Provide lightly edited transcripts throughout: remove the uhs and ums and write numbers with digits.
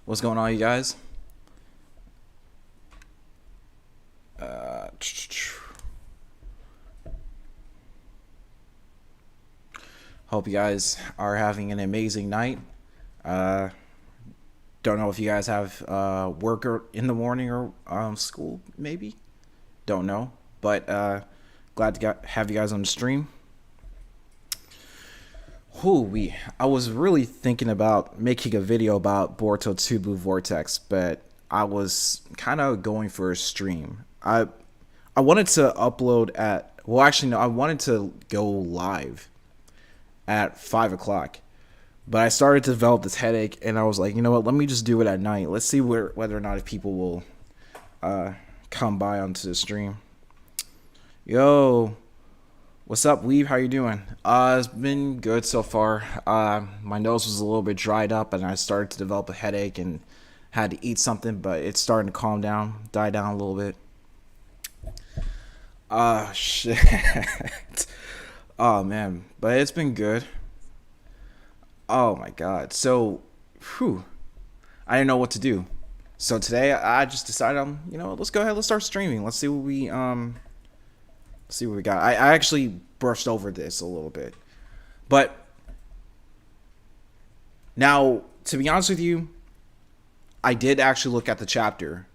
What's going on, you guys? Hope you guys are having an amazing night. Uh, don't know if you guys have work in the morning or school, maybe. Don't know, but glad to have you guys on the stream. I was really thinking about making a video about Boruto 2 Blue Vortex, but I was kind of going for a stream. I wanted to upload at actually no, I wanted to go live at 5 o'clock, but I started to develop this headache, and I was like, you know what? Let me just do it at night. Let's see whether or not if people will come by onto the stream. Yo, what's up, Weave? How you doing? It's been good so far. My nose was a little bit dried up, and I started to develop a headache and had to eat something, but it's starting to calm down, die down a little bit. Shit. Oh man, but it's been good. Oh my god. So, whew, I didn't know what to do. So today I just decided, let's go ahead, let's start streaming. Let's see what we got. I actually brushed over this a little bit, but now to be honest with you, I did actually look at the chapter.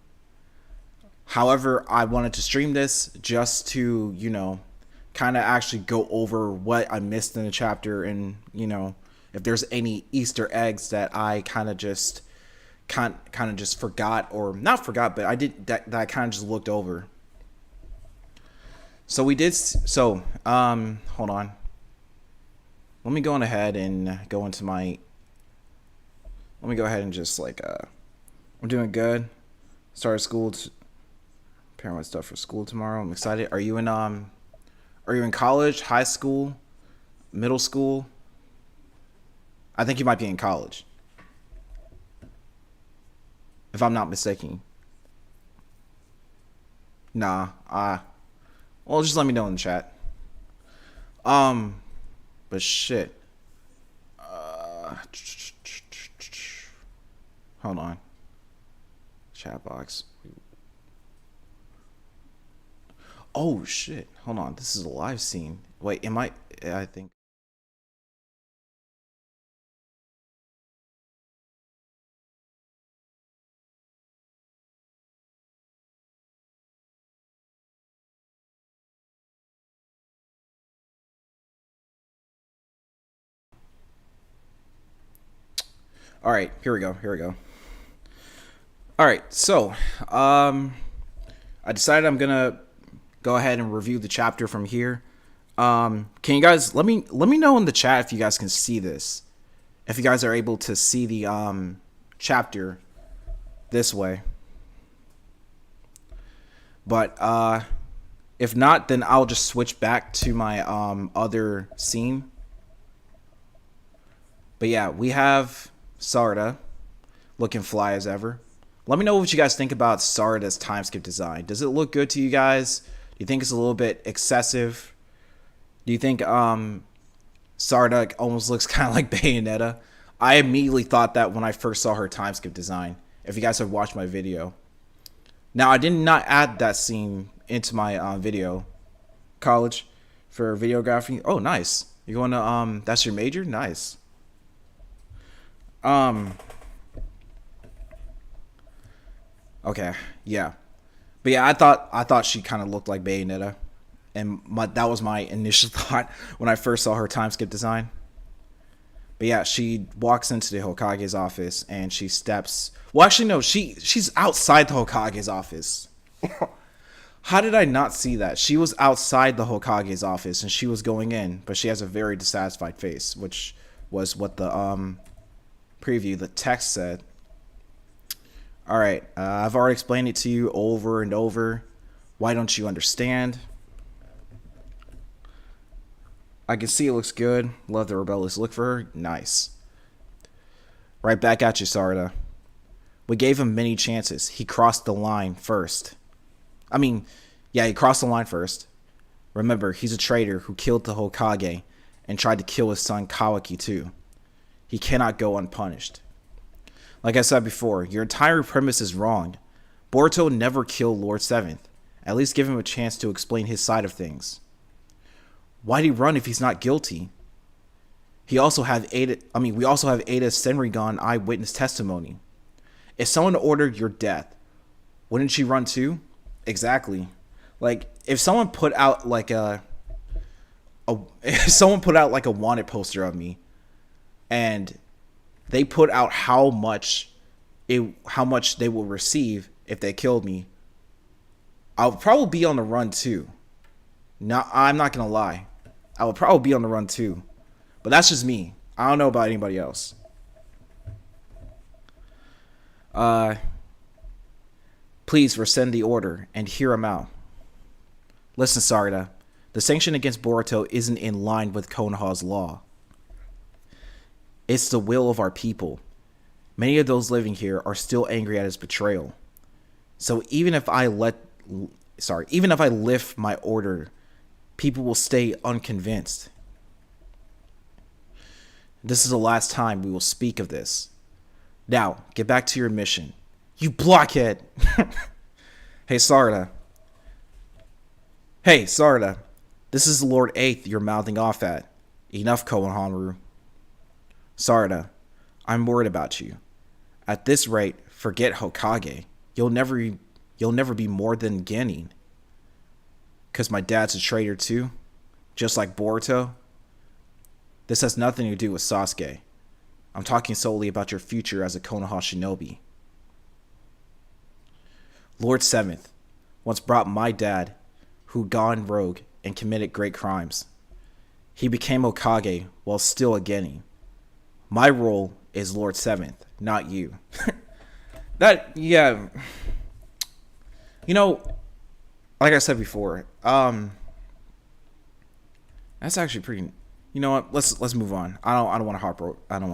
However, I wanted to stream this just to, kind of actually go over what I missed in the chapter, and if there's any Easter eggs that I kind of just forgot, or not forgot, but I did that I kind of just looked over. So we did. So hold on. Let me go on ahead and go into my. Let me go ahead and just I'm doing good. Started school. Preparing my stuff for school tomorrow. I'm excited. Are you in college, high school, middle school? I think you might be in college, if I'm not mistaken. Nah. Well, just let me know in the chat. But shit. Hold on. Chat box. Oh shit. Hold on. This is a live scene. Wait, I think. All right, here we go. All right, so I decided I'm gonna go ahead and review the chapter from here. Can you guys let me know in the chat if you guys can see this? If you guys are able to see the chapter this way. But if not, then I'll just switch back to my other scene. But yeah, we have Sarda looking fly as ever. Let me know what you guys think about Sarda's time skip design. Does it look good to you guys? Do you think it's a little bit excessive? Do you think Sarda almost looks kind of like Bayonetta? I immediately thought that when I first saw her time skip design. If you guys have watched my video. Now, I did not add that scene into my video. College for videography. Oh, nice. You're going to, that's your major? Nice. Okay, yeah. But yeah, I thought she kind of looked like Bayonetta. And that was my initial thought when I first saw her time skip design. But yeah, she walks into the Hokage's office and she steps. Well, actually, no, she's outside the Hokage's office. How did I not see that? She was outside the Hokage's office and she was going in, but she has a very dissatisfied face, which was what the preview, the text said. All right, I've already explained it to you over and over. Why don't you understand? I can see it looks good. Love the rebellious look for her. Nice. Right back at you, Sarda. We gave him many chances. He crossed the line first. He crossed the line first. Remember, he's a traitor who killed the Hokage and tried to kill his son Kawaki too. He cannot go unpunished. Like I said before, your entire premise is wrong. Boruto never killed Lord Seventh. At least give him a chance to explain his side of things. Why'd he run if he's not guilty? We also have Ada's Senrigan eyewitness testimony. If someone ordered your death, wouldn't she run too? Exactly. Like if someone put out like if someone put out like a wanted poster of me, and they put out how much they will receive if they killed me, I'll probably be on the run too. I'm not gonna lie, I would probably be on the run too. But that's just me. I don't know about anybody else. Please rescind the order and hear him out. Listen, Sarada. The sanction against Boruto isn't in line with Konoha's law. It's the will of our people. Many of those living here are still angry at his betrayal. So even if I lift my order, people will stay unconvinced. This is the last time we will speak of this. Now, get back to your mission. You blockhead! Hey, Sarada. This is the Lord 8th you're mouthing off at. Enough, Konohamaru. Sarada, I'm worried about you. At this rate, forget Hokage. You'll never be more than Genin. 'Cause my dad's a traitor too? Just like Boruto? This has nothing to do with Sasuke. I'm talking solely about your future as a Konoha shinobi. Lord 7th once brought my dad, who gone rogue and committed great crimes. He became Hokage while still a Genin. My role is Lord 7th, not you. Yeah. You know, like I said before, that's actually pretty. You know what? Let's move on. I don't want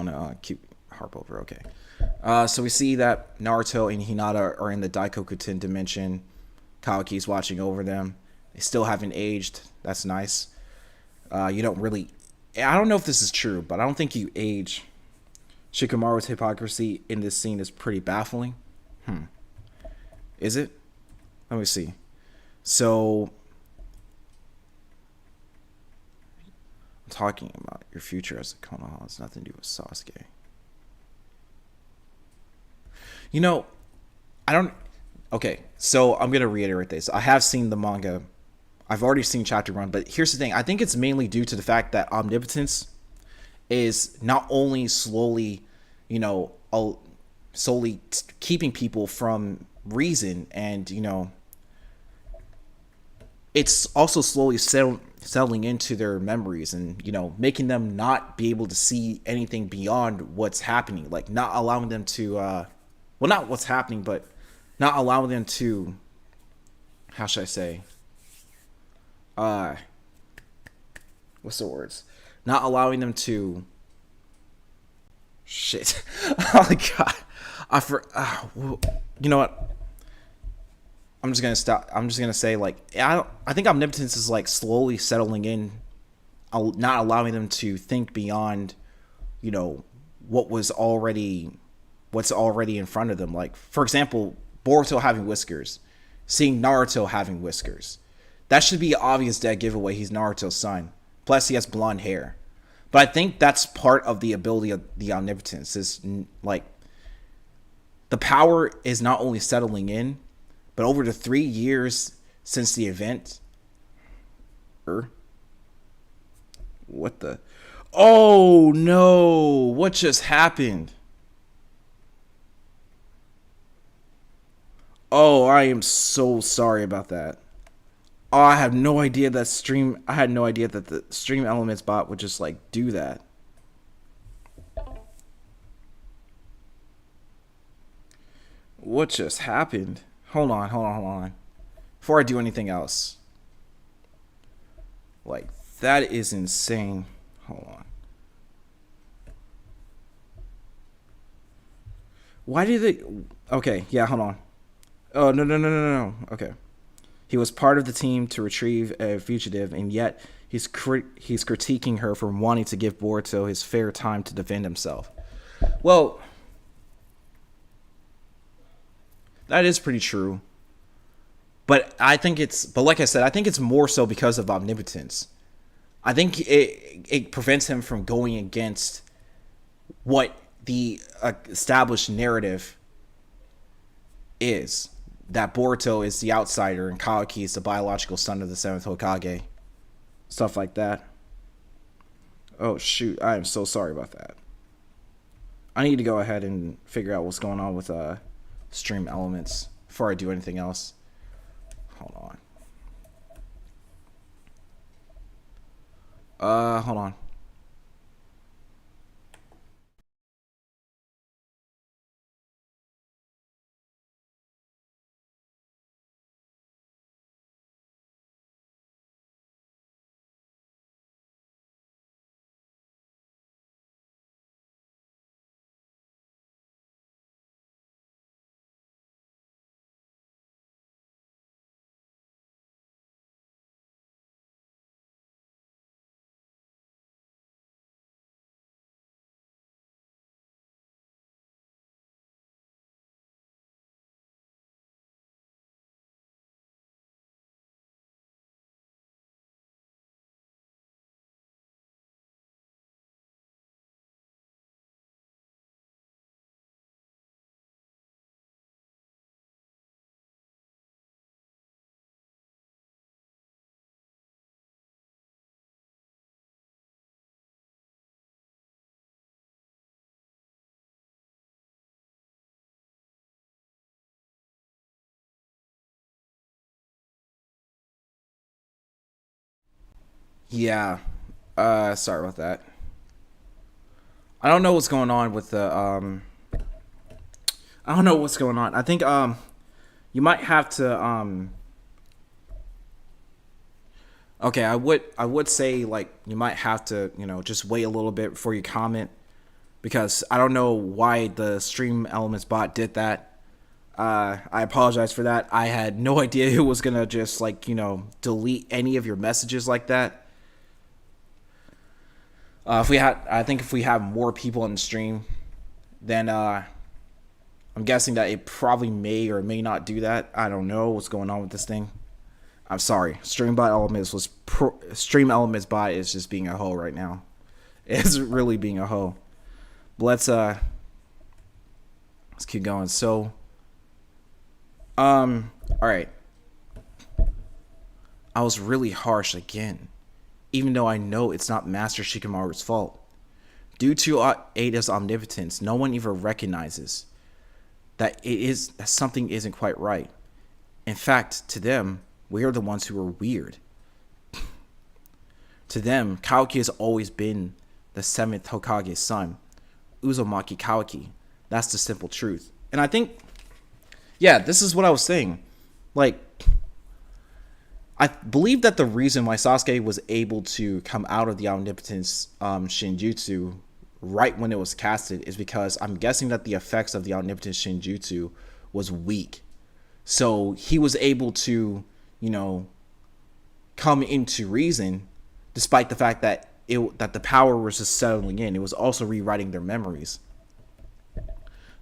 to keep harp over. Okay. So we see that Naruto and Hinata are in the Daikokuten dimension. Kawaki's watching over them. They still haven't aged. That's nice. You don't really. I don't know if this is true, but I don't think you age. Shikamaru's hypocrisy in this scene is pretty baffling. Is it? Let me see. So, I'm talking about your future as a Konoha. It's nothing to do with Sasuke. You know, I don't. Okay, so I'm gonna reiterate this. I have seen the manga. I've already seen chapter 1, but here's the thing. I think it's mainly due to the fact that omnipotence is not only slowly, solely keeping people from reason, and it's also slowly settling into their memories, and making them not be able to see anything beyond what's happening, like not allowing them to not what's happening, but not allowing them to, how should I say, what's the words, not allowing them to, shit. Oh my god, you know what, I'm just gonna stop. I'm just gonna say, like, I think omnipotence is like slowly settling in, not allowing them to think beyond, what's already in front of them. Like, for example, Boruto having whiskers, seeing Naruto having whiskers. That should be an obvious dead giveaway. He's Naruto's son. Plus, he has blonde hair. But I think that's part of the ability of the omnipotence. Is like the power is not only settling in, but over the 3 years since the event. What the? Oh no! What just happened? Oh, I am so sorry about that. Oh, I had no idea that the Stream Elements bot would just like do that. What just happened? Hold on. Before I do anything else. Like, that is insane. Hold on. Why did they... Okay, yeah, hold on. Oh, no. Okay. He was part of the team to retrieve a fugitive, and yet he's critiquing her for wanting to give Boruto his fair time to defend himself. Well, That is pretty true. But like I said, I think it's more so because of omnipotence. I think it prevents him from going against what the established narrative is, that Boruto is the outsider and Kawaki is the biological son of the seventh Hokage. Stuff like that. Oh shoot, I am so sorry about that. I need to go ahead and figure out what's going on with stream elements before I do anything else. Hold on. Hold on. Yeah. Sorry about that. I don't know what's going on with the I don't know what's going on. I think you might have to okay, I would say like you might have to, just wait a little bit before you comment, because I don't know why the stream elements bot did that. I apologize for that. I had no idea it was gonna just like, delete any of your messages like that. I think if we have more people in the stream, then I'm guessing that it probably may or may not do that. I don't know what's going on with this thing. I'm sorry. Stream Elements bot is just being a hoe right now. It's really being a hoe. But let's keep going. So, all right. I was really harsh again, even though I know it's not Master Shikamaru's fault. Due to Ada's omnipotence, no one even recognizes that something isn't quite right. In fact, to them, we are the ones who are weird. To them, Kawaki has always been the seventh Hokage's son, Uzumaki Kawaki. That's the simple truth. And I think, yeah, this is what I was saying. Like, I believe that the reason why Sasuke was able to come out of the omnipotence Shinjutsu right when it was casted is because I'm guessing that the effects of the omnipotence Shinjutsu was weak. So he was able to, come into reason, despite the fact that that the power was just settling in. It was also rewriting their memories.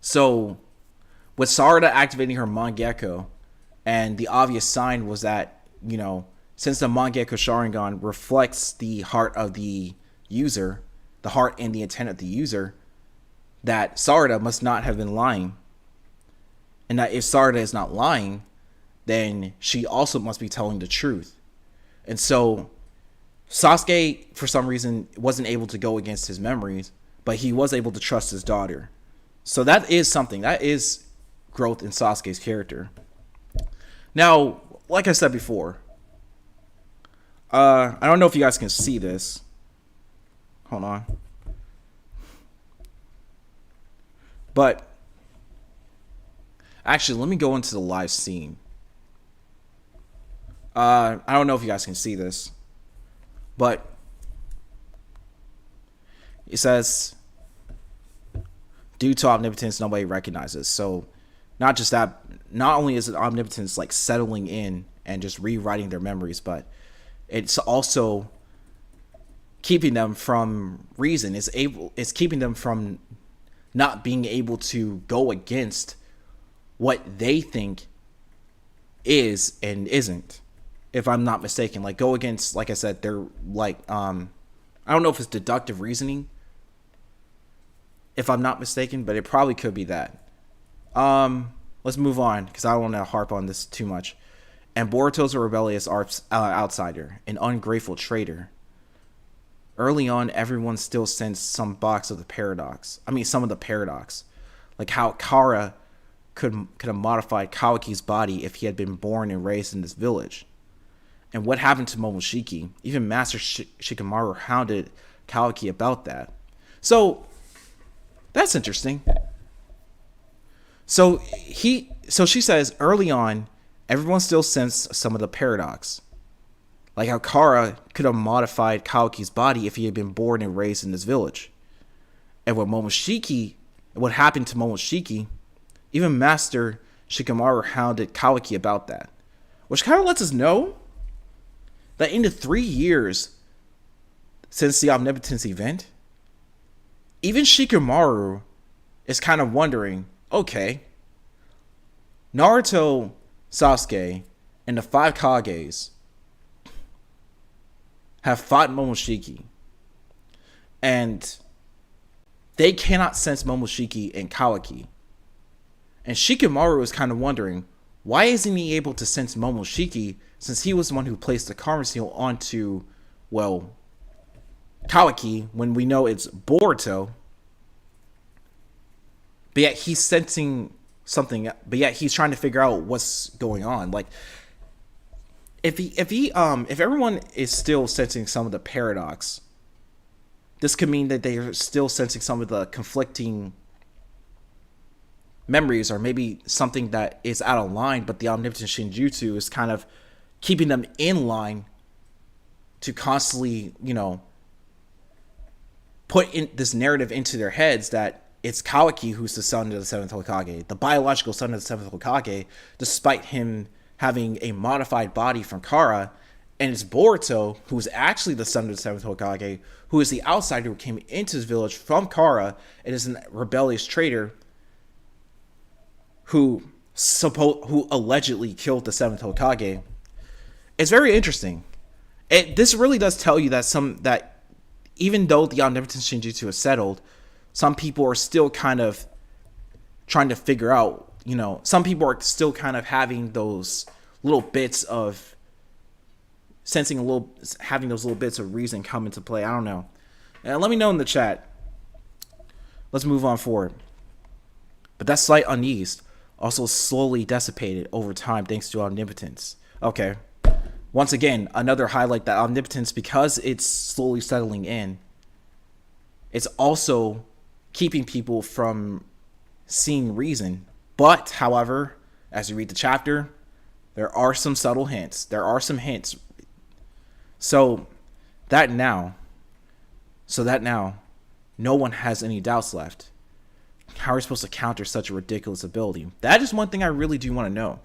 So with Sarada activating her Mangekyo, and the obvious sign was that, since the Mangekyo Sharingan reflects the heart of the user, the heart and the intent of the user, that Sarada must not have been lying. And that if Sarada is not lying, then she also must be telling the truth. And so Sasuke, for some reason, wasn't able to go against his memories, but he was able to trust his daughter. So that is something. That is growth in Sasuke's character. Now, like I said before, I don't know if you guys can see this. Hold on. But actually, let me go into the live scene. I don't know if you guys can see this, but it says, due to omnipotence, nobody recognizes. So not just that, not only is it omnipotence like settling in and just rewriting their memories, but it's also keeping them from reason. It's keeping them from not being able to go against what they think is and isn't, if I'm not mistaken. Like, go against, like I said, they're like, I don't know if it's deductive reasoning, if I'm not mistaken, but it probably could be that. Let's move on, because I don't want to harp on this too much. And Boruto's a rebellious outsider, an ungrateful traitor. Early on, everyone still sensed some box of the paradox. I mean, some of the paradox. Like how Kara could have modified Kawaki's body if he had been born and raised in this village. And what happened to Momoshiki? Even Master Shikamaru hounded Kawaki about that. So, that's interesting. So she says, early on, everyone still sensed some of the paradox. Like how Kara could have modified Kawaki's body if he had been born and raised in this village. And what happened to Momoshiki, even Master Shikamaru hounded Kawaki about that. Which kind of lets us know that in the 3 years since the Omnipotence event, even Shikamaru is kind of wondering, okay, Naruto, Sasuke, and the 5 Kages have fought Momoshiki, and they cannot sense Momoshiki and Kawaki. And Shikamaru is kind of wondering, why isn't he able to sense Momoshiki, since he was the one who placed the karma seal onto, well, Kawaki, when we know it's Boruto. But yet he's sensing something, but yet he's trying to figure out what's going on. Like, if everyone is still sensing some of the paradox, this could mean that they are still sensing some of the conflicting memories, or maybe something that is out of line, but the Omnipotent Shinjutsu is kind of keeping them in line to constantly, put in this narrative into their heads that it's Kawaki who's the son of the 7th Hokage, the biological son of the 7th Hokage, despite him having a modified body from Kara, and it's Boruto, who's actually the son of the 7th Hokage, who is the outsider who came into his village from Kara and is a rebellious traitor who allegedly killed the 7th Hokage. It's very interesting. This really does tell you that even though the Omnipotence Shinjutsu is settled, some people are still kind of trying to figure out, some people are still kind of having those little bits of having those little bits of reason come into play. I don't know. And let me know in the chat. Let's move on forward. But that slight unease also slowly dissipated over time thanks to Omnipotence. Okay. Once again, another highlight that Omnipotence, because it's slowly settling in, it's also keeping people from seeing reason. But, however, as you read the chapter, there are some subtle hints. There are some hints. So that now, no one has any doubts left. How are we supposed to counter such a ridiculous ability? That is one thing I really do want to know.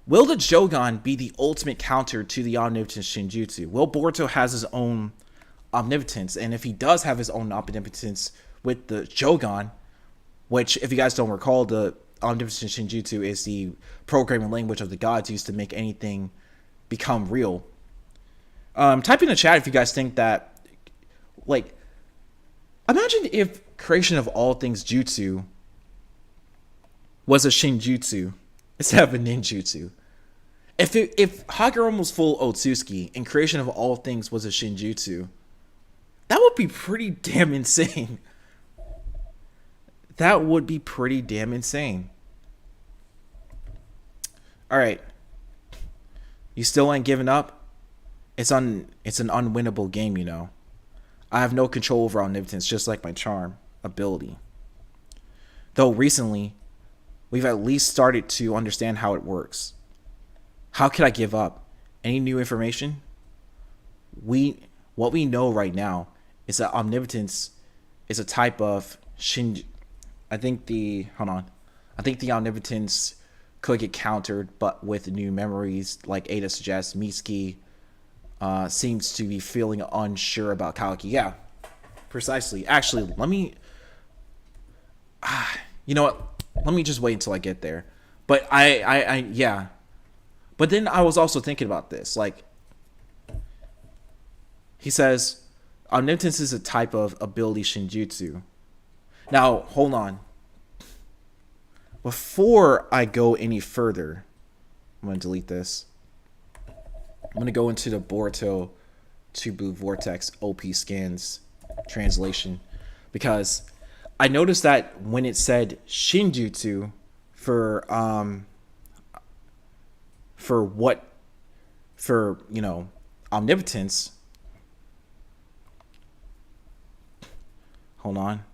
Will the Jogan be the ultimate counter to the Omnipotence Shinjutsu? Will Boruto has his own omnipotence? And if he does have his own omnipotence with the Jogan, which, if you guys don't recall, the Omnipotence Shinjutsu is the programming language of the gods used to make anything become real. Type in the chat if you guys think that, like, imagine if creation of all things jutsu was a shinjutsu instead of a ninjutsu. If Hagoromo was full Otsutsuki and creation of all things was a shinjutsu, that would be pretty damn insane. That would be pretty damn insane. Alright. You still ain't giving up? It's an unwinnable game, I have no control over omnipotence, just like my charm ability. Though recently, we've at least started to understand how it works. How could I give up? Any new information? What we know right now is that omnipotence is a type of I think the omnipotence could get countered, but with new memories, like Ada suggests. Mitsuki seems to be feeling unsure about Kawaki. Yeah, precisely. Actually, let me... you know what? Let me just wait until I get there. But yeah. But then I was also thinking about this. Like, he says, omnipotence is a type of ability shinjutsu. Now, hold on. Before I go any further, I'm going to delete this. I'm going to go into the Boruto Tubu Vortex OP scans translation, because I noticed that when it said shinjutsu for omnipotence. Hold on.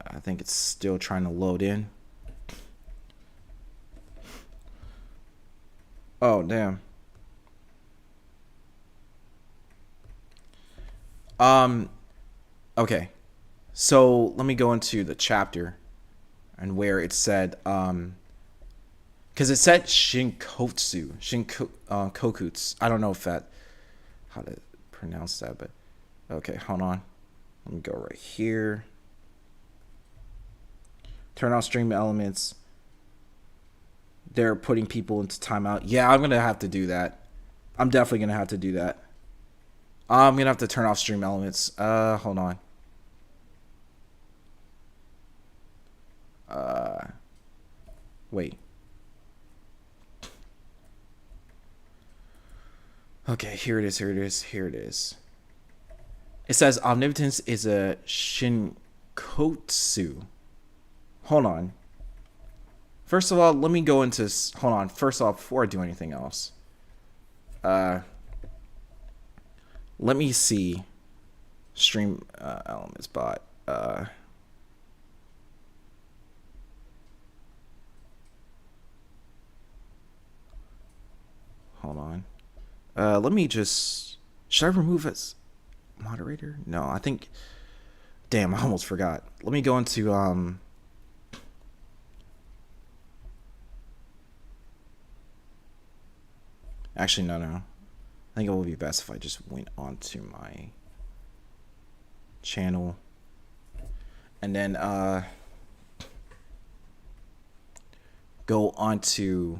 I think it's still trying to load in. Oh, damn. Okay. So let me go into the chapter and where it said, because it said Kokutsu. I don't know if that, how to pronounce that, but okay, hold on. Let me go right here. Turn off stream elements. They're putting people into timeout. Yeah, I'm gonna have to do that. I'm definitely gonna have to do that. I'm gonna have to turn off stream elements. Hold on. Wait. Okay, here it is. It says omnipotence is a shinkotsu. Hold on. First of all, let me go into... Hold on. First off, before I do anything else. Let me see. Stream elements bot. Hold on. Let me just... Should I remove as moderator? No, I think... Damn, I almost forgot. Let me go into... Actually, no. I think it would be best if I just went onto my channel. And then go onto...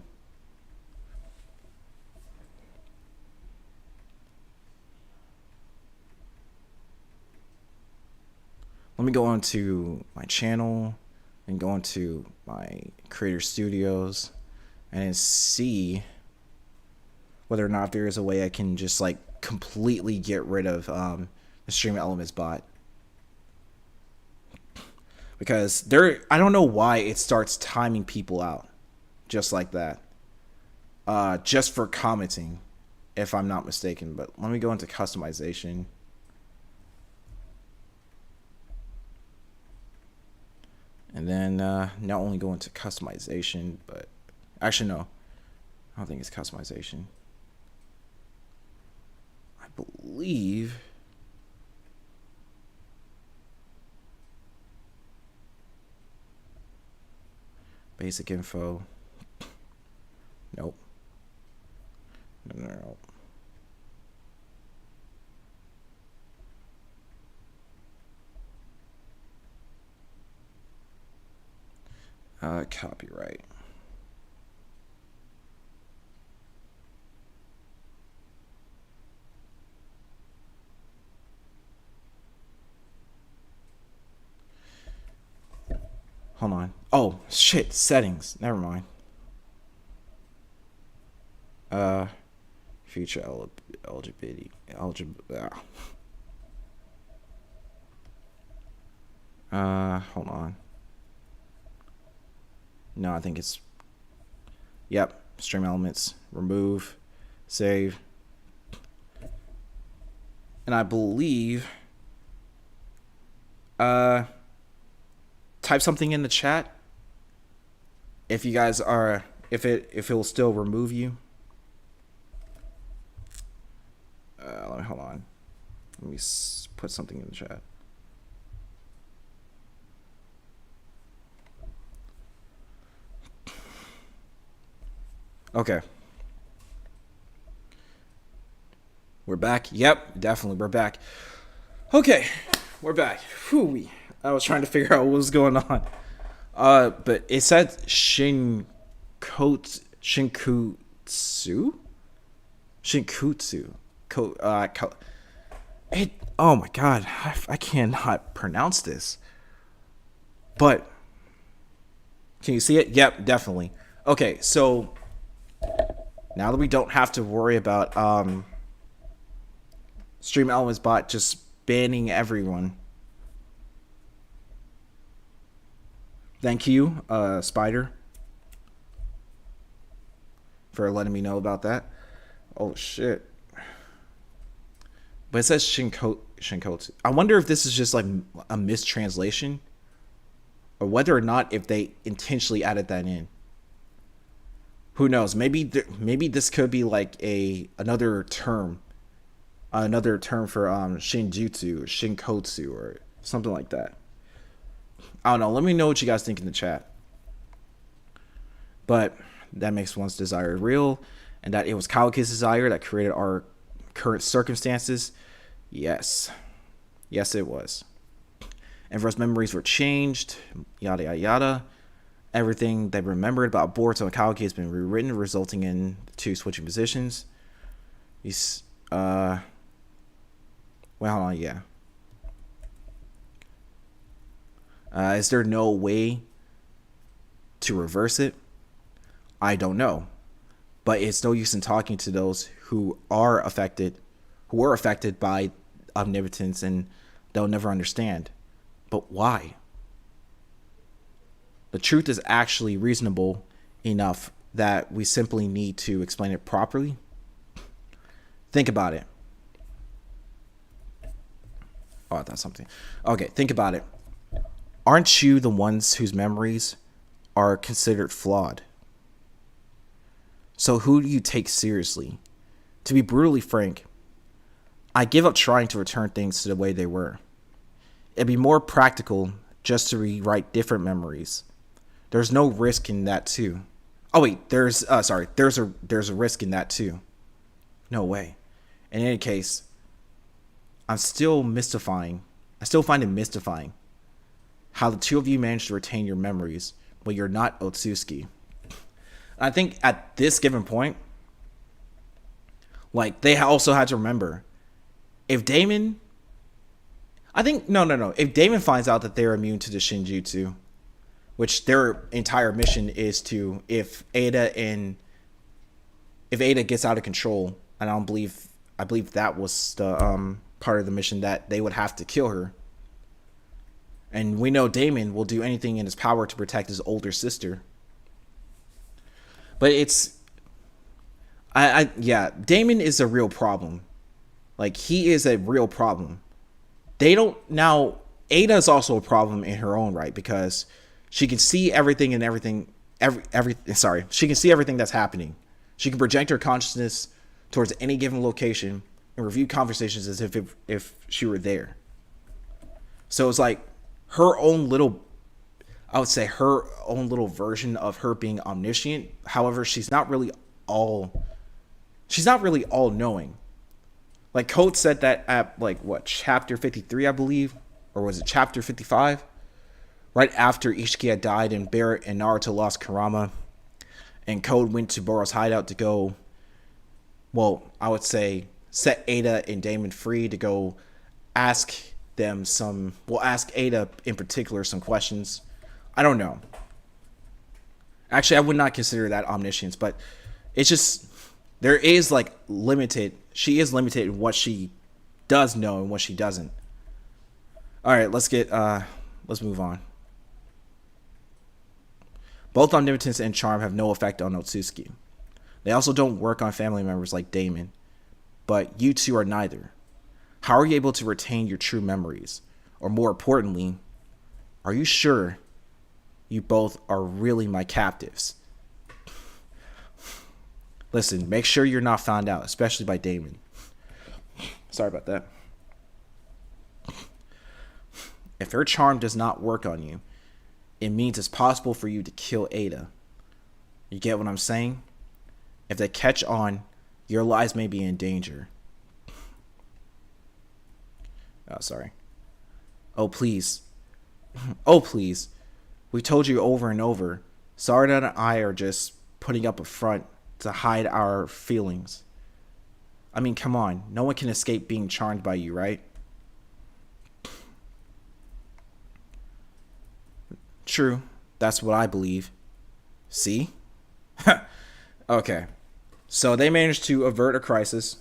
Let me go onto my channel and go into my Creator Studios and see whether or not there is a way I can just like completely get rid of the stream elements bot. Because I don't know why it starts timing people out just like that. Just for commenting, if I'm not mistaken. But let me go into customization. And then not only go into customization, but actually no, I don't think it's customization. I believe basic info. Nope. No. Copyright. Hold on. Oh, shit. Settings. Never mind. Future eligibility. Hold on. No, I think it's... Yep. Stream elements. Remove. Save. And I believe... type something in the chat if you guys are... If it will still remove you. Hold on. Let me put something in the chat. Okay. We're back. Yep, definitely we're back. Okay. We're back. Whew, I was trying to figure out what was going on. But it said Shinkutsu? Shinkutsu. It, oh my god, I cannot pronounce this. But, can you see it? Yep, definitely. Okay, so, now that we don't have to worry about, Stream Elements bot just banning everyone. Thank you, Spider, for letting me know about that. Oh shit. But it says Shinkotsu. I wonder if this is just like a mistranslation, or whether or not if they intentionally added that in. Who knows? Maybe this could be like another term for Shinjutsu or Shinkotsu or something like that. I don't know. Let me know what you guys think in the chat. But that makes one's desire real, and that it was Kawaki's desire that created our current circumstances. Yes, it was. And Russ memories were changed. Yada yada yada. Everything they remembered about Boruto and Kawaki has been rewritten, resulting in the two switching positions. He's well, hold on, yeah. Is there no way to reverse it? I don't know. But it's no use in talking to those who were affected by omnipotence, and they'll never understand. But why? The truth is actually reasonable enough that we simply need to explain it properly. Think about it. Oh, that's something. Okay, think about it. Aren't you the ones whose memories are considered flawed? So who do you take seriously? To be brutally frank, I give up trying to return things to the way they were. It'd be more practical just to rewrite different memories. There's no risk in that too. Oh wait, there's a risk in that too. No way. In any case, I still find it mystifying how the two of you managed to retain your memories, but you're not Otsutsuki. I think at this given point, like, they also had to remember, if Damon, if Damon finds out that they're immune to the Shinjutsu, which their entire mission is to, if Ada gets out of control, and I believe that was the part of the mission, that they would have to kill her. And we know Damon will do anything in his power to protect his older sister. But Damon is a real problem. Like, he is a real problem. Ada is also a problem in her own right, because she can see everything she can see everything that's happening. She can project her consciousness towards any given location and review conversations as if she were there. So it's like her own little version of her being omniscient. However, she's not really all knowing. Like, Code said that at chapter 53, I believe, or was it chapter 55? Right after Ishiki had died and Barrett and Naruto lost Kurama, and Code went to Boro's hideout to go, I would say, set Ada and Damon free to go ask Ada in particular some questions. I don't know. Actually, I would not consider that omniscience, but it's just, there is she is limited in what she does know and what she doesn't. All right, let's move on. Both omnipotence and charm have no effect on Otsutsuki. They also don't work on family members like Damon, but you two are neither. How are you able to retain your true memories? Or more importantly, are you sure you both are really my captives? Listen, make sure you're not found out, especially by Damon. Sorry about that. If her charm does not work on you, it means it's possible for you to kill Ada. You get what I'm saying? If they catch on, your lives may be in danger. Oh, sorry. Oh, please. Oh, please. We told you over and over. Sarda and I are just putting up a front to hide our feelings. I mean, come on. No one can escape being charmed by you, right? True. That's what I believe. See? Okay. So they managed to avert a crisis.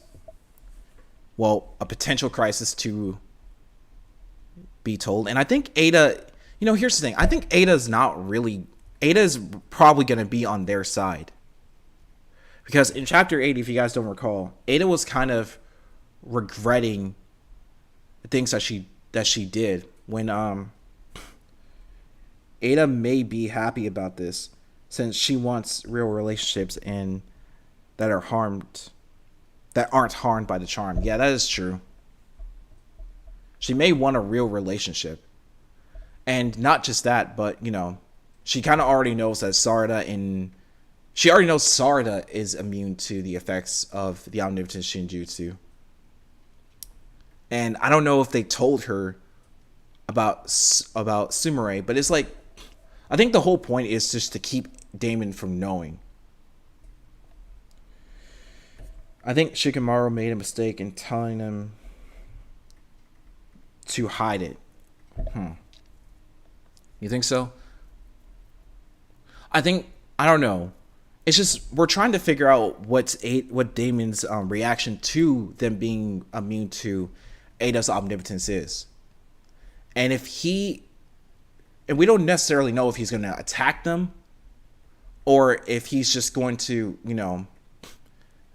Well, a potential crisis to be told. And I think Ada, here's the thing. I think Ada's not really, Ada's probably going to be on their side. Because in chapter 8, if you guys don't recall, Ada was kind of regretting the things that she did when Ada may be happy about this since she wants real relationships and that aren't harmed by the charm. Yeah, that is true. She may want a real relationship. And not just that, but she kind of already knows that she already knows Sarda is immune to the effects of the omnipotent Shinjutsu. And I don't know if they told her about Sumire, but it's like, I think the whole point is just to keep Damon from knowing. I think Shikamaru made a mistake in telling him to hide it. You think so? I don't know. It's just we're trying to figure out what Damon's reaction to them being immune to Ada's omnipotence is, and we don't necessarily know if he's going to attack them, or if he's just going to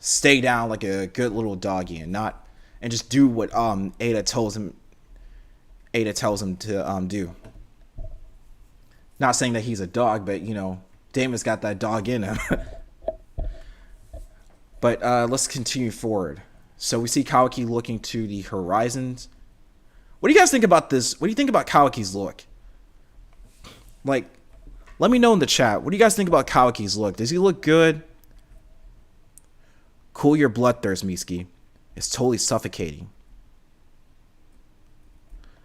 stay down like a good little doggy and just do what Ada tells him to do. Not saying that he's a dog, but Damon's got that dog in him. But let's continue forward. So we see Kawaki looking to the horizons. What do you guys think about this? What do you think about Kawaki's look? Like, let me know in the chat. What do you guys think about Kawaki's look? Does he look good? Cool your bloodthirst, Miski. It's totally suffocating.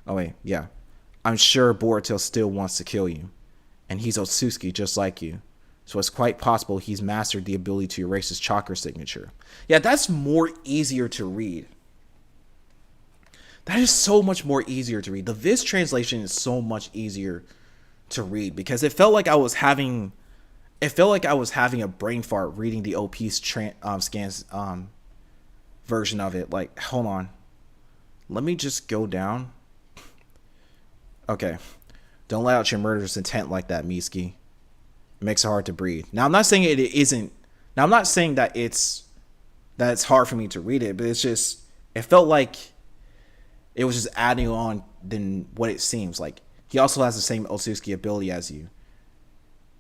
Oh wait, yeah. I'm sure Boruto still wants to kill you. And he's Otsutsuki just like you. So it's quite possible he's mastered the ability to erase his chakra signature. Yeah, that's more easier to read. That is so much more easier to read. The Viz translation is so much easier to read because it felt like I was having a brain fart reading the OP's scans version of it. Like, hold on. Let me just go down. Okay. Don't let out your murderous intent like that, Miski. It makes it hard to breathe. Now, I'm not saying it isn't. Now, I'm not saying that it's hard for me to read it, but it's just, it felt like it was just adding on than what it seems. Like, he also has the same Otsutsuki ability as you.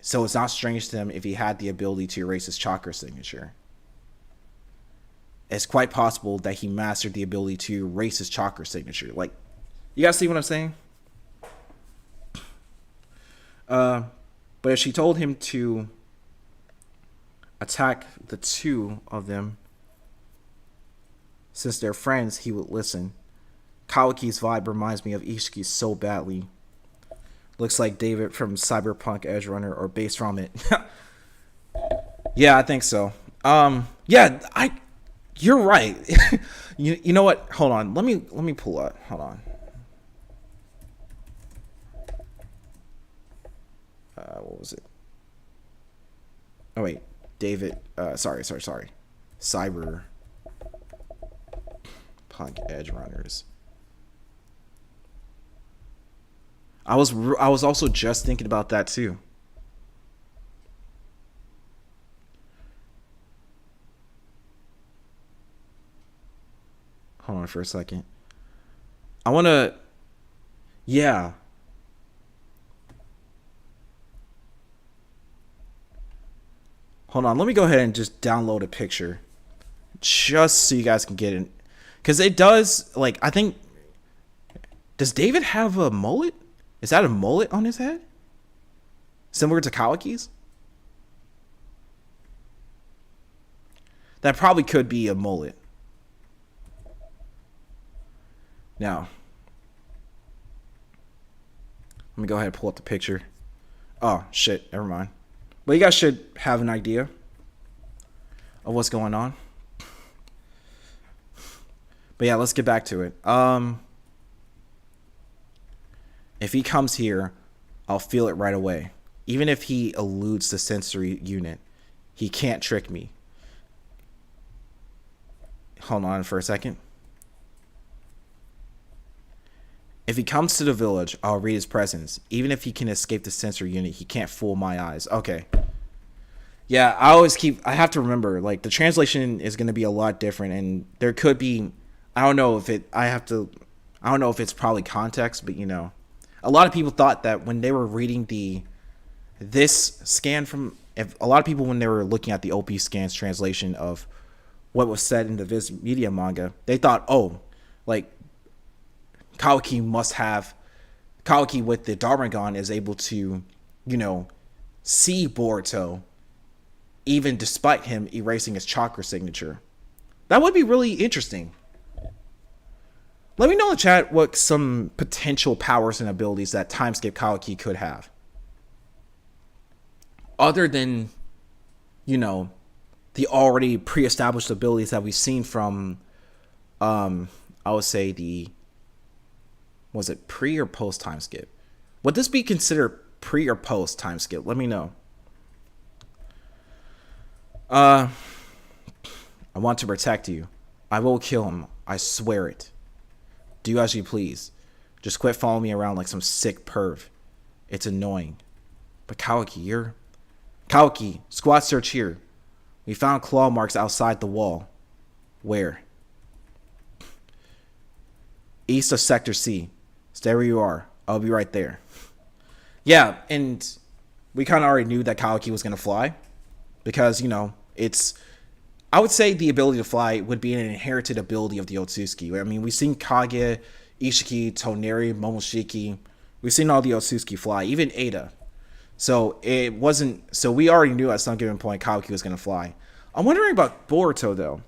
So it's not strange to him if he had the ability to erase his chakra signature. It's quite possible that he mastered the ability to erase his chakra signature. Like, you guys see what I'm saying? But if she told him to attack the two of them, since they're friends, he would listen. Kawaki's vibe reminds me of Ishiki so badly. Looks like David from Cyberpunk Edge Runner or based from it. Yeah, I think so. You're right. you know what? Hold on. Let me pull up. Hold on. What was it? Oh wait, David. Sorry. Cyberpunk Edge Runners. I was also just thinking about that too. Hold on for a second. I want to... Yeah. Hold on. Let me go ahead and just download a picture. Just so you guys can get it. Because it does... Like, I think... Does David have a mullet? Is that a mullet on his head? Similar to Kawaki's? That probably could be a mullet. Now, Let me go ahead and pull up the picture. Oh, shit. Never mind. But you guys should have an idea of what's going on. But yeah, let's get back to it. If he comes here, I'll feel it right away. Even if he eludes the sensory unit, he can't trick me. Hold on for a second. If he comes to the village, I'll read his presence. Even if he can escape the sensory unit, he can't fool my eyes. Okay. Yeah, I have to remember, like, the translation is going to be a lot different, and there could be, I don't know if it's probably context, but, you know, a lot of people thought that when they were reading this scan from, if a lot of people, when they were looking at the OP Scans translation of what was said in the Viz Media manga, they thought, oh, like, Kawaki with the Darmagon is able to, you know, see Boruto even despite him erasing his chakra signature. That would be really interesting. Let me know in the chat what some potential powers and abilities that Timeskip Kawaki could have. Other than, you know, the already pre-established abilities that we've seen from, I would say was it pre or post time skip? Would this be considered pre or post time skip? Let me know. I want to protect you. I will kill him. I swear it. Do as you please. Just quit following me around like some sick perv. It's annoying. But Kawaki, squad search here. We found claw marks outside the wall. Where? East of Sector C. Stay where you are. I'll be right there. Yeah, and we kind of already knew that Kawaki was going to fly. Because, you know, I would say the ability to fly would be an inherited ability of the Otsutsuki. I mean, we've seen Kage, Ishiki, Toneri, Momoshiki. We've seen all the Otsutsuki fly, even Ada. So we already knew at some given point Kawaki was going to fly. I'm wondering about Boruto, though.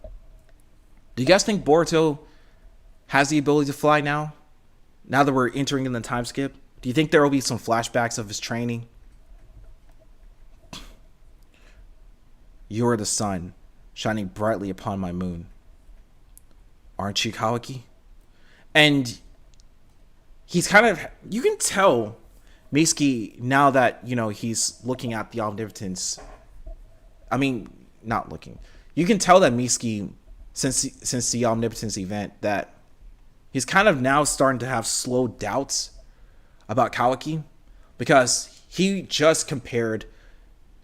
Do you guys think Boruto has the ability to fly now? Now that we're entering in the time skip? Do you think there will be some flashbacks of his training? You are the sun, shining brightly upon my moon. Aren't you, Kawaki? And he's kind of, you can tell Mitsuki, now that, you know, he's looking at the omnipotence. I mean, not looking. You can tell that Mitsuki, since the omnipotence event, that he's kind of now starting to have slow doubts about Kawaki, because he just compared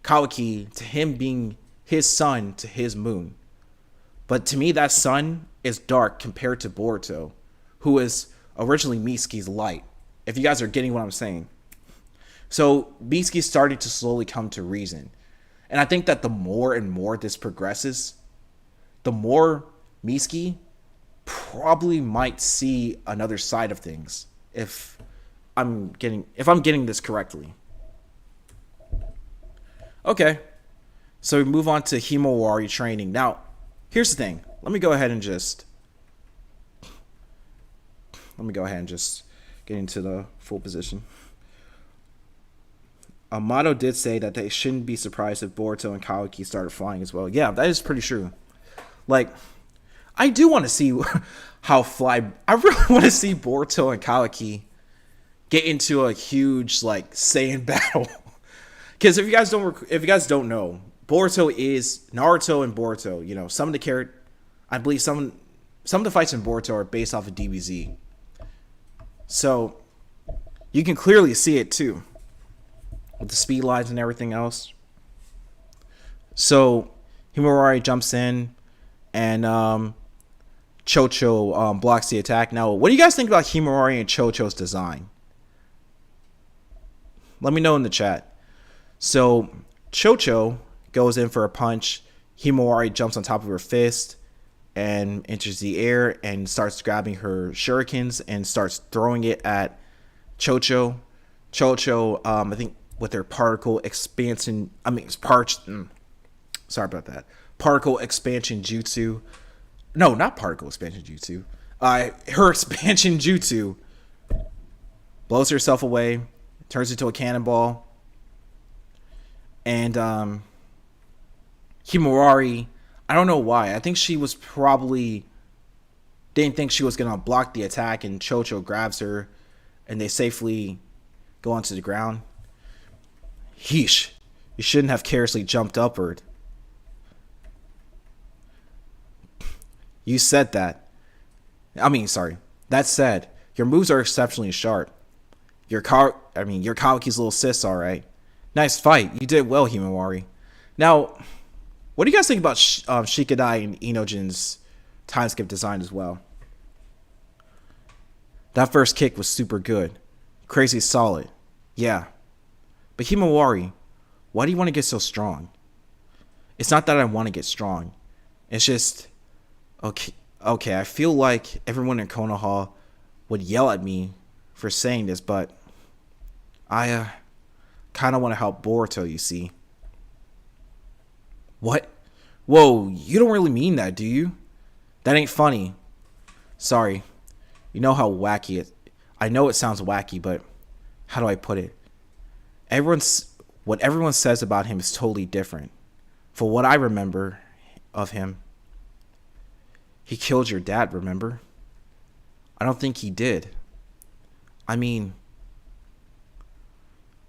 Kawaki to him being his sun to his moon. But to me, that sun is dark compared to Boruto, who is originally Mitsuki's light, if you guys are getting what I'm saying. So Mitsuki's starting to slowly come to reason. And I think that the more and more this progresses, the more Mitsuki probably might see another side of things, if I'm getting this correctly. Okay. So we move on to Himawari training. Now, here's the thing. Let me go ahead and just get into the full position. Amato did say that they shouldn't be surprised if Boruto and Kawaki started flying as well. Yeah, that is pretty true. Like, I do want to see I really want to see Boruto and Kawaki get into a huge, like, Saiyan battle. Because if you guys don't know, Boruto is Naruto and Boruto. You know, I believe some of the fights in Boruto are based off of DBZ. So you can clearly see it too, with the speed lines and everything else. So Himawari jumps in, and Chocho blocks the attack. Now, what do you guys think about Himawari and Chocho's design? Let me know in the chat. So Chocho goes in for a punch. Himawari jumps on top of her fist and enters the air and starts grabbing her shurikens and starts throwing it at Chocho. Chocho, I think with her particle expansion, sorry about that. Particle expansion jutsu. No, not particle expansion jutsu. Her expansion jutsu blows herself away, turns into a cannonball. And Himawari, I don't know why. I think she was probably didn't think she was gonna block the attack, and Chocho grabs her, and they safely go onto the ground. Heesh! You shouldn't have carelessly jumped upward. You said that. Sorry. That said, your moves are exceptionally sharp. Your Kawaki's little sis, all right. Nice fight. You did well, Himawari. Now, what do you guys think about Shikadai and Inojin's time skip design as well? That first kick was super good. Crazy solid. Yeah. But Himawari, why do you want to get so strong? It's not that I want to get strong. It's just, okay, I feel like everyone in Konoha would yell at me for saying this, but I kind of want to help Boruto, you see. What? Whoa, you don't really mean that, do you? That ain't funny. Sorry. You know how wacky it... I know it sounds wacky, but how do I put it? What everyone says about him is totally different. For what I remember of him, he killed your dad, remember? I don't think he did.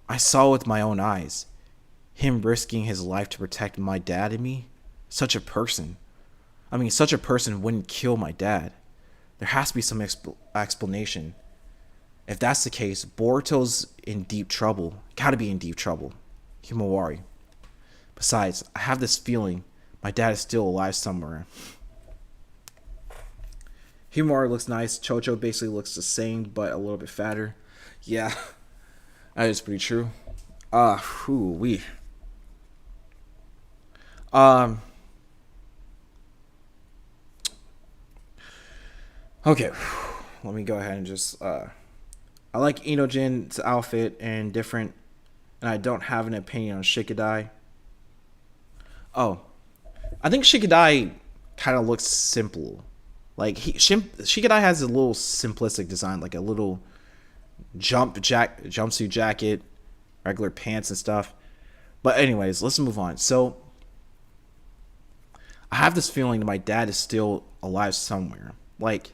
I saw with my own eyes. Him risking his life to protect my dad and me. Such a person wouldn't kill my dad. There has to be some explanation. If that's the case, Boruto's in deep trouble. Gotta be in deep trouble. Himawari. Besides, I have this feeling my dad is still alive somewhere. Himawari looks nice. Chocho basically looks the same, but a little bit fatter. Yeah, that is pretty true. Whoo-wee. Okay, let me go ahead and just, I like Inojin's outfit and different, and I don't have an opinion on Shikadai. Oh, I think Shikadai kind of looks simple. Like, Shikadai has a little simplistic design, like a little jumpsuit jacket, regular pants and stuff. But anyways, let's move on. So, I have this feeling that my dad is still alive somewhere. Like,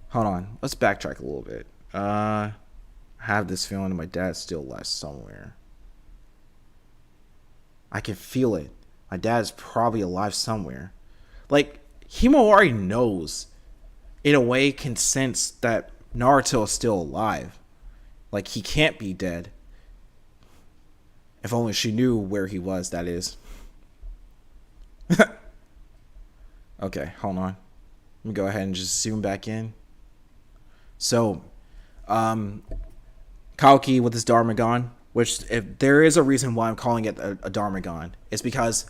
hold on. Let's backtrack a little bit. I have this feeling that my dad's still alive somewhere. I can feel it. My dad's probably alive somewhere. Like, Himawari knows, in a way, can sense that Naruto is still alive. Like, he can't be dead. If only she knew where he was, that is. Okay, hold on. Let me go ahead and just zoom back in. So, Kaoki with his Dharmagon, which, if there is a reason why I'm calling it a Dharmagon, it's because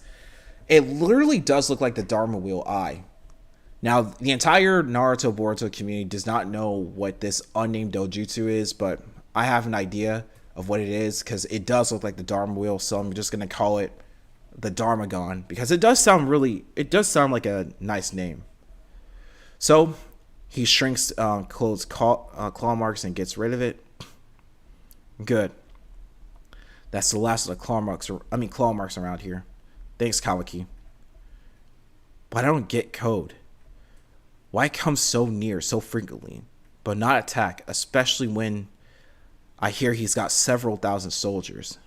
it literally does look like the Dharma Wheel Eye. Now, the entire Naruto Boruto community does not know what this unnamed dojutsu is, but I have an idea of what it is because it does look like the Dharma Wheel, so I'm just going to call it the Dharmagon because it does sound like a nice name. So, he shrinks Claw's claw marks and gets rid of it. Good. That's the last of the claw marks around here. Thanks, Kawaki. But I don't get code. Why come so near so frequently, but not attack, especially when I hear he's got several thousand soldiers?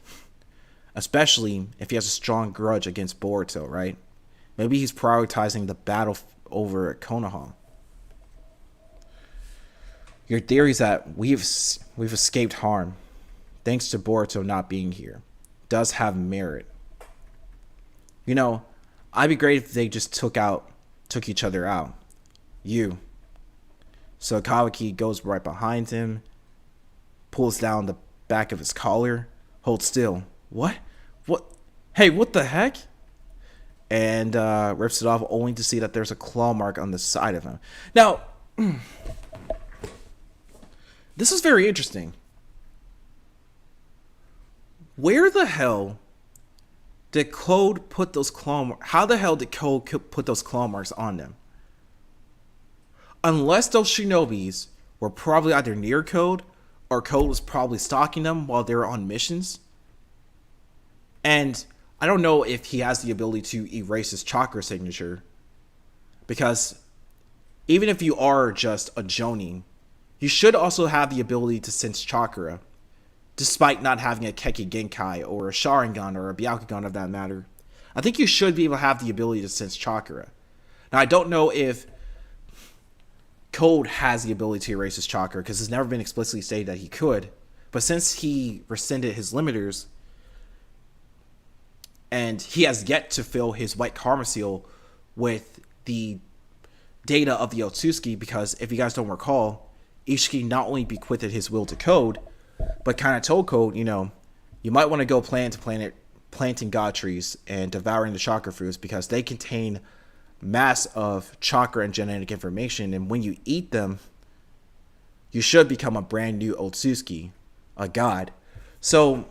Especially if he has a strong grudge against Boruto, right? Maybe he's prioritizing the battle over at Konoha. Your theory is that we've escaped harm, thanks to Boruto not being here, does have merit. You know, I'd be great if they just took each other out. So Kawaki goes right behind him, pulls down the back of his collar, holds still. What? Hey, what the heck? And rips it off, only to see that there's a claw mark on the side of him. Now, this is very interesting. Where the hell did Code put those claw marks? How the hell did Code put those claw marks on them? Unless those shinobis were probably either near Code or Code was probably stalking them while they were on missions. And I don't know if he has the ability to erase his chakra signature, because even if you are just a Jonin, you should also have the ability to sense chakra, despite not having a Keki Genkai or a Sharingan or a Byakugan of that matter. I think you should be able to have the ability to sense chakra. Now, I don't know if Code has the ability to erase his chakra, because it's never been explicitly stated that he could. But since he rescinded his limiters, and he has yet to fill his white karma seal with the data of the Otsutsuki, because if you guys don't recall, Ishiki not only bequeathed his will to Code, but kind of told Code, you might want to go planting god trees and devouring the chakra fruits, because they contain mass of chakra and genetic information, and when you eat them, you should become a brand new Otsutsuki, a god. So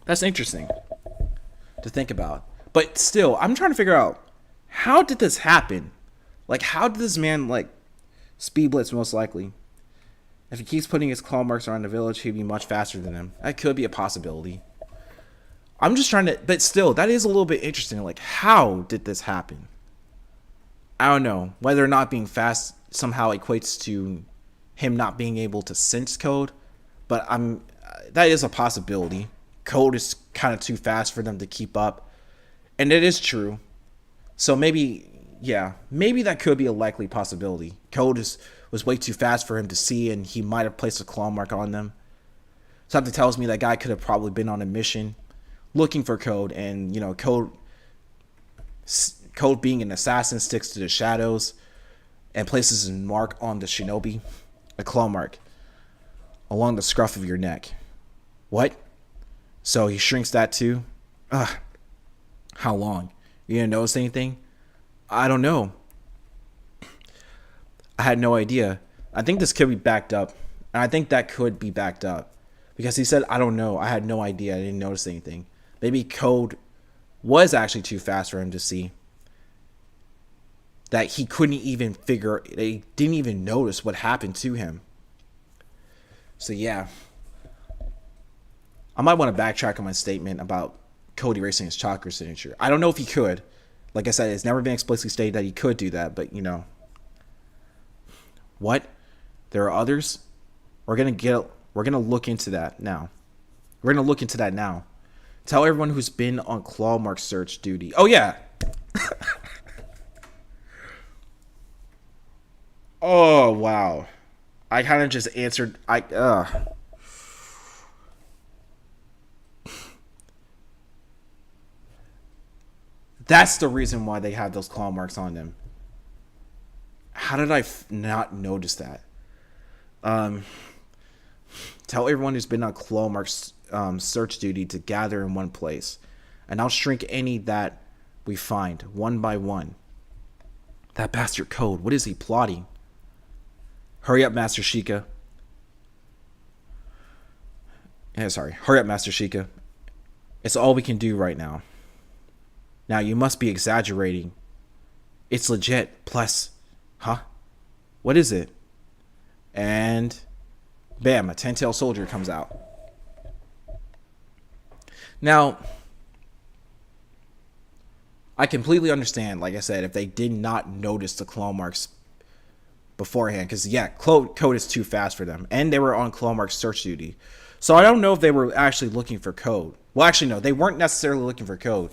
that's interesting to think about. But still, I'm trying to figure out, how did this happen? Like, how did this man, speed blitz most likely? If he keeps putting his claw marks around the village, he'd be much faster than him. That could be a possibility. I'm just trying to, but still, that is a little bit interesting. Like, how did this happen? I don't know. Whether or not being fast somehow equates to him not being able to sense Code, but that is a possibility. Code is kind of too fast for them to keep up, and it is true. So maybe that could be a likely possibility. Code was way too fast for him to see, and he might have placed a claw mark on them. Something tells me that guy could have probably been on a mission looking for Code, and Code being an assassin sticks to the shadows and places his mark on the shinobi, a claw mark along the scruff of your neck. What? So he shrinks that too? How long? You didn't notice anything? I don't know. I had no idea. I think this could be backed up. And I think that could be backed up. Because he said, I don't know. I had no idea. I didn't notice anything. Maybe Code was actually too fast for him to see. That he couldn't even they didn't even notice what happened to him. So yeah. I might want to backtrack on my statement about Code erasing his chakra signature. I don't know if he could. Like I said, it's never been explicitly stated that he could do that, but What? There are others? We're gonna look into that now. Tell everyone who's been on claw mark search duty. Oh yeah. Oh wow. I kind of just answered. That's the reason why they have those claw marks on them. How did I not notice that? Tell everyone who's been on claw marks search duty to gather in one place, and I'll shrink any that we find one by one. That bastard Code. What is he plotting? Hurry up, Master Sheikah. Hurry up, Master Sheikah. It's all we can do right now. Now, you must be exaggerating. It's legit. Plus, what is it? And bam, a 10-tailed soldier comes out. Now, I completely understand, like I said, if they did not notice the claw marks beforehand, because Code is too fast for them, and they were on claw mark search duty. So I don't know if they were actually looking for Code. Well, actually, no, they weren't necessarily looking for Code,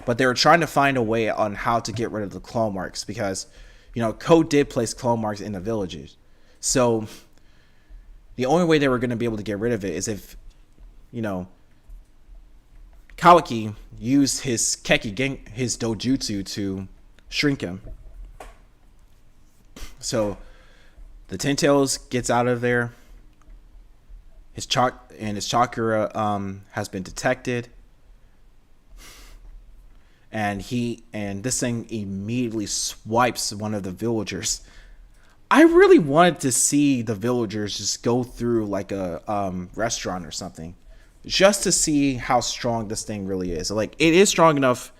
but they were trying to find a way on how to get rid of the claw marks, because Code did place claw marks in the villages. So the only way they were going to be able to get rid of it is if Kawaki used his his dojutsu to shrink him. So the 10 tails gets out of there. His chakra has been detected, and this thing immediately swipes one of the villagers. I really wanted to see the villagers just go through like a restaurant or something, just to see how strong this thing really is. Like, it is strong enough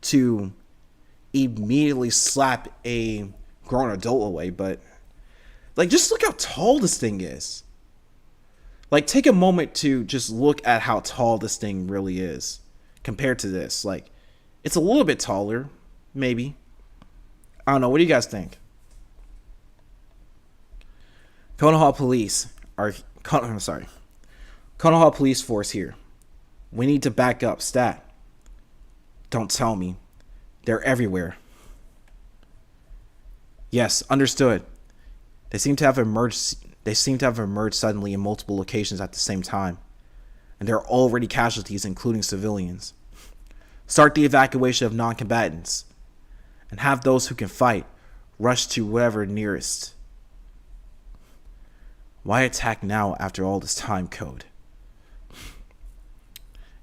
to immediately slap a grown adult away, but just look how tall this thing is. Like, take a moment to just look at how tall this thing really is compared to this. Like, it's a little bit taller, maybe. I don't know. What do you guys think? Konoha Police are. I'm sorry. Konoha Police Force here. We need to back up. Stat. Don't tell me. They're everywhere. Yes, understood. They seem to have emerged. They seem to have emerged suddenly in multiple locations at the same time, and there are already casualties, including civilians. Start the evacuation of non-combatants, and have those who can fight rush to whatever nearest. Why attack now after all this time, Code?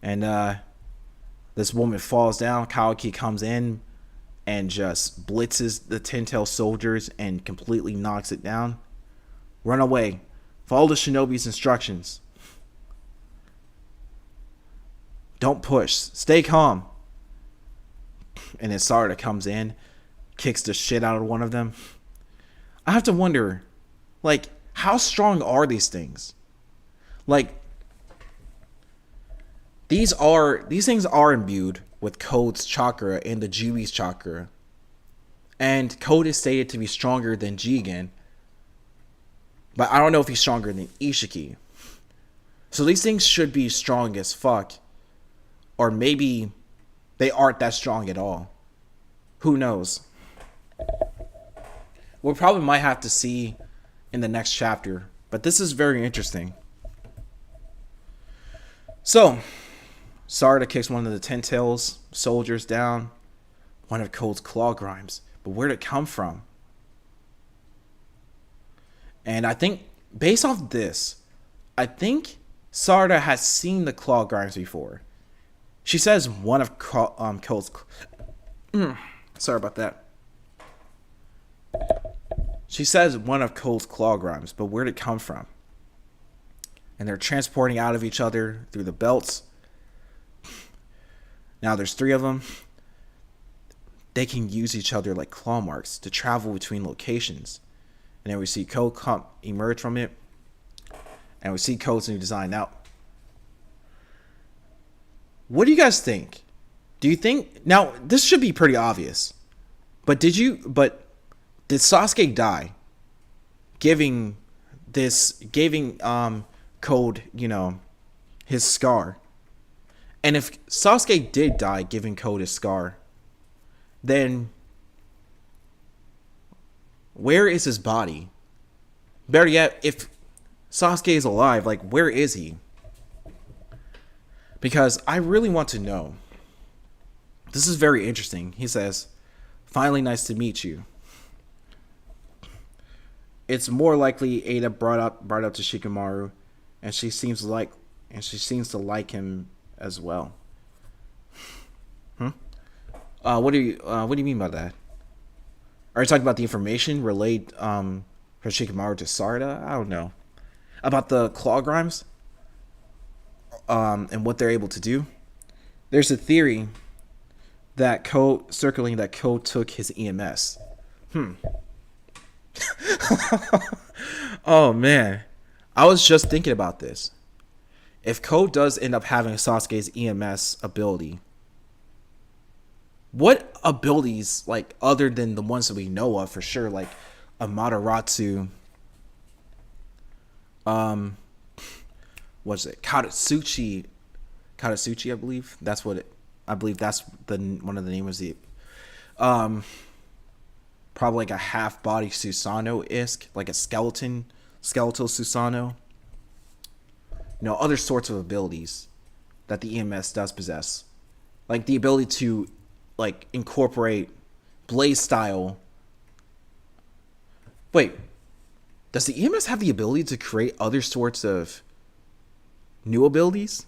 And this woman falls down. Kawaki comes in and just blitzes the Ten-Tail soldiers and completely knocks it down. Run away. Follow the shinobi's instructions. Don't push. Stay calm. And then Sarada comes in, kicks the shit out of one of them. I have to wonder, like, how strong are these things? Like, these things are imbued with Code's chakra and the Jui's chakra. And Code is stated to be stronger than Jigen. But I don't know if he's stronger than Ishiki. So these things should be strong as fuck. Or maybe they aren't that strong at all. Who knows? We probably might have to see in the next chapter. But this is very interesting. So, Sarada kicks one of the Ten-Tails soldiers down. One of Code's claw grimes. But where'd it come from? And I think, based off this, I think Sarada has seen the claw grimes before. She says one of Code's... sorry about that. She says one of Code's claw grimes, but where'd it come from? And they're transporting out of each other through the belts. Now there's 3 of them. They can use each other like claw marks to travel between locations. And then we see Code emerge from it. And we see Code's new design. Now, what do you guys think? Do you think... Now, this should be pretty obvious. But did Sasuke die? Giving Code, his scar. And if Sasuke did die giving Code his scar, then where is his body? Better yet, if Sasuke is alive, like, where is he? Because I really want to know. This is very interesting. He says, "Finally, nice to meet you." It's more likely Ada brought up to Shikamaru, and she seems to like him as well. What do you mean by that? Are you talking about the information relayed from Shikamaru to Sarada? I don't know. About the claw grimes? And what they're able to do? There's a theory that Code took his EMS. Oh man. I was just thinking about this. If Code does end up having Sasuke's EMS ability, what abilities, like, other than the ones that we know of for sure, like Amaterasu, what's it? Katsuchi, I believe. I believe that's one of the names of the probably like a half body Susanoo-esque, like a skeletal Susanoo. Other sorts of abilities that the EMS does possess. Like the ability to, like, incorporate blaze style. Wait, does the EMS have the ability to create other sorts of new abilities?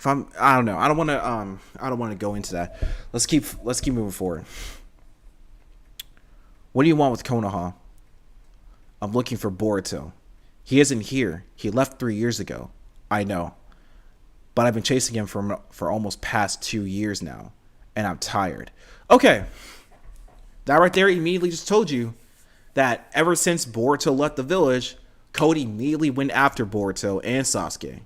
I don't know. I don't want to go into that. Let's keep moving forward. What do you want with Konoha? I'm looking for Boruto. He isn't here. He left 3 years ago. I know. But I've been chasing him for almost past 2 years now. And I'm tired. Okay. That right there immediately just told you that ever since Boruto left the village, Code immediately went after Boruto and Sasuke.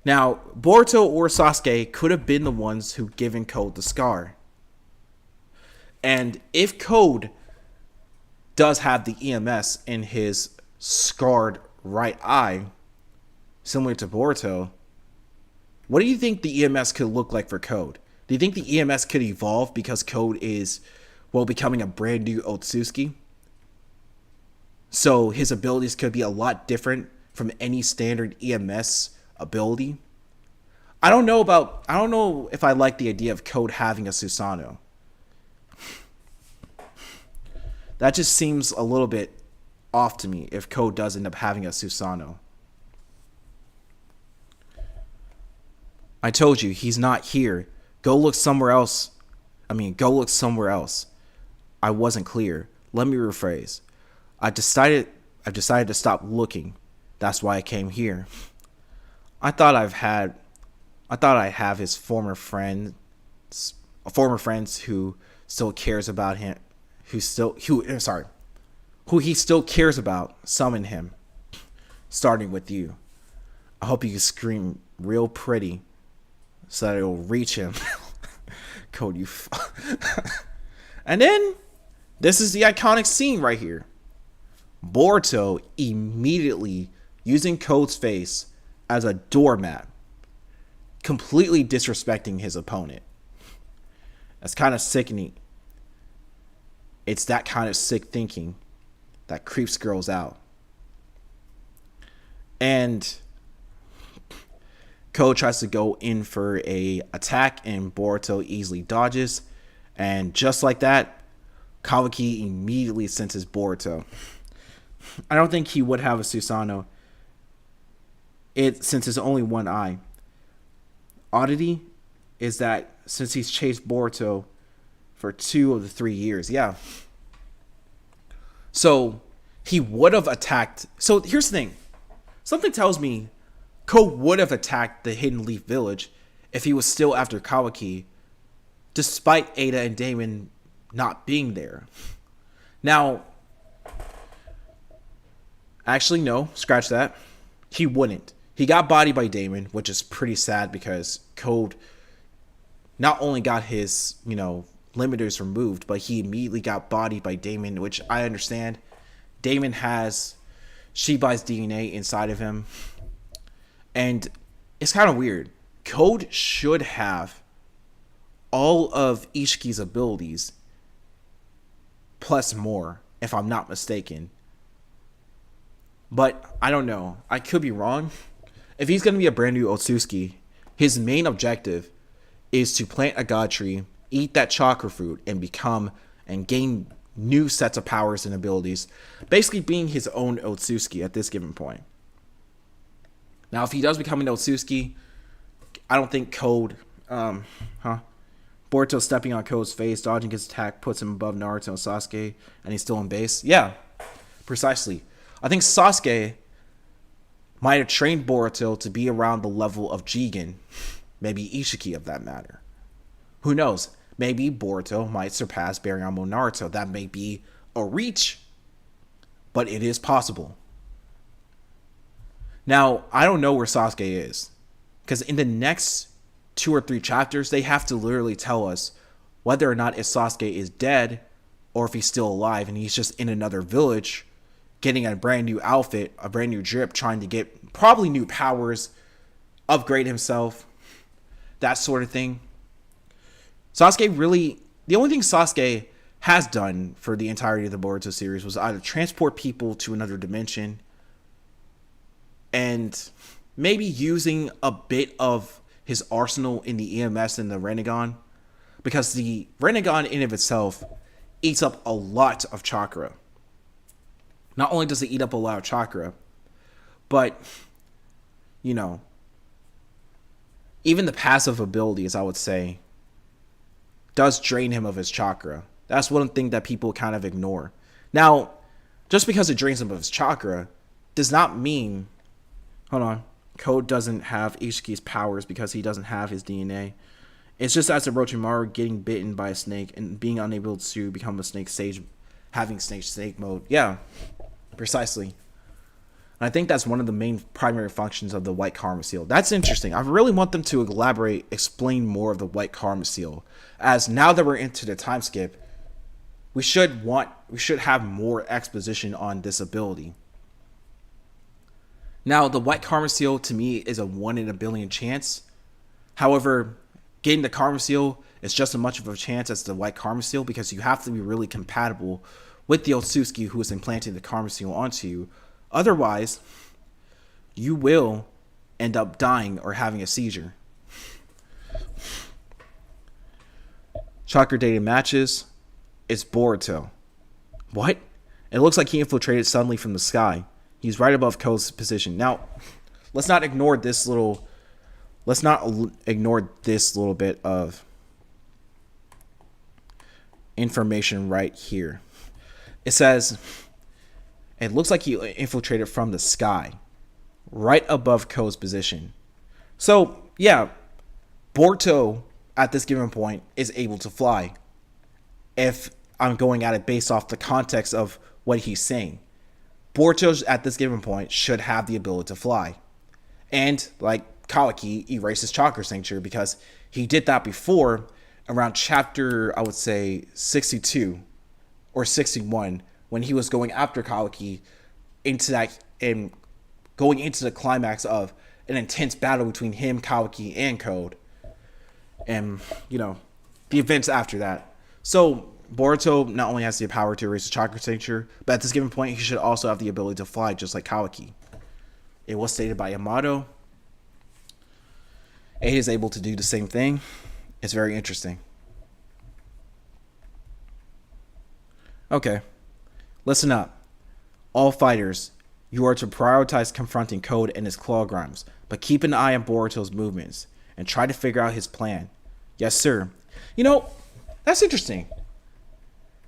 Now, Boruto or Sasuke could have been the ones who given Code the scar. And if Code does have the EMS in his scarred right eye, similar to Boruto, what do you think the EMS could look like for Code? Do you think the EMS could evolve because Code is, well, becoming a brand new Otsutsuki? So his abilities could be a lot different from any standard EMS ability. I don't know if I like the idea of Code having a Susanoo. That just seems a little bit off to me if Code does end up having a Susanoo. I told you, he's not here. Go look somewhere else. Go look somewhere else. I wasn't clear. Let me rephrase. I've decided to stop looking. That's why I came here. I thought I have his former friends who still cares about him, who he still cares about, summon him, starting with you. I hope you can scream real pretty so that it will reach him. Code, you And then, this is the iconic scene right here. Boruto immediately using Code's face as a doormat, completely disrespecting his opponent. That's kind of sickening. It's that kind of sick thinking that creeps girls out. And Code tries to go in for a attack, and Boruto easily dodges. And just like that, Kawaki immediately senses Boruto. I don't think he would have a Susanoo, since it's only one eye. Oddity is that since he's chased Boruto for 2 of the 3 years, yeah. So he would have attacked. So here's the thing. Something tells me Code would have attacked the Hidden Leaf Village if he was still after Kawaki, despite Ada and Damon not being there. Now, actually, no, scratch that. He wouldn't. He got bodied by Damon, which is pretty sad because Code not only got his, limiters removed, but he immediately got bodied by Damon, which I understand. Damon has Shibai's DNA inside of him. And it's kind of weird. Code should have all of Ishiki's abilities, plus more, if I'm not mistaken. But I don't know. I could be wrong. If he's going to be a brand new Otsutsuki, his main objective is to plant a god tree, eat that chakra fruit, and gain new sets of powers and abilities, basically being his own Otsutsuki at this given point. Now, if he does become an Otsutsuki, I don't think Code, Boruto stepping on Code's face, dodging his attack, puts him above Naruto and Sasuke, and he's still in base. Yeah, precisely. I think Sasuke might have trained Boruto to be around the level of Jigen, maybe Ishiki of that matter. Who knows? Maybe Boruto might surpass Baryon Naruto. That may be a reach, but it is possible. Now, I don't know where Sasuke is, because in the next 2 or 3 chapters, they have to literally tell us whether or not if Sasuke is dead or if he's still alive and he's just in another village getting a brand new outfit, a brand new drip, trying to get probably new powers, upgrade himself, that sort of thing. The only thing Sasuke has done for the entirety of the Boruto series was either transport people to another dimension and maybe using a bit of his arsenal in the EMS and the Rinnegan, because the Rinnegan in of itself eats up a lot of chakra. Not only does it eat up a lot of chakra, but, even the passive abilities, I would say, does drain him of his chakra. That's one thing that people kind of ignore. Now, just because it drains him of his chakra does not mean, Code doesn't have Ishiki's powers because he doesn't have his DNA. It's just as Orochimaru getting bitten by a snake and being unable to become a snake sage, having snake mode. Yeah, precisely. And I think that's one of the main primary functions of the white karma seal. That's interesting. I really want them to elaborate, explain more of the white karma seal. As now that we're into the time skip, we should have more exposition on this ability. Now, the white karma seal to me is a 1 in a billion chance. However, getting the karma seal is just as much of a chance as the white karma seal because you have to be really compatible with the Otsutsuki who is implanting the karma seal onto you. Otherwise, you will end up dying or having a seizure. Chakra dated matches. It's Boruto. What? It looks like he infiltrated suddenly from the sky. He's right above Ko's position. Now, let's not ignore this little bit of information right here. It says it looks like he infiltrated from the sky, right above Ko's position. So, yeah, Boruto at this given point is able to fly. If I'm going at it based off the context of what he's saying, Boruto at this given point should have the ability to fly. And like Kawaki, erase his chakra signature because he did that before around chapter, I would say 62 or 61, when he was going after Kawaki into that and going into the climax of an intense battle between him, Kawaki, and Code. And, you know, the events after that. So Boruto not only has the power to erase the chakra signature, but at this given point, he should also have the ability to fly just like Kawaki. It was stated by Yamato. A is able to do the same thing. It's very interesting. Okay. Listen up. All fighters, you are to prioritize confronting Code and his claw grimes, but keep an eye on Boruto's movements and try to figure out his plan. Yes, sir. You know, that's interesting.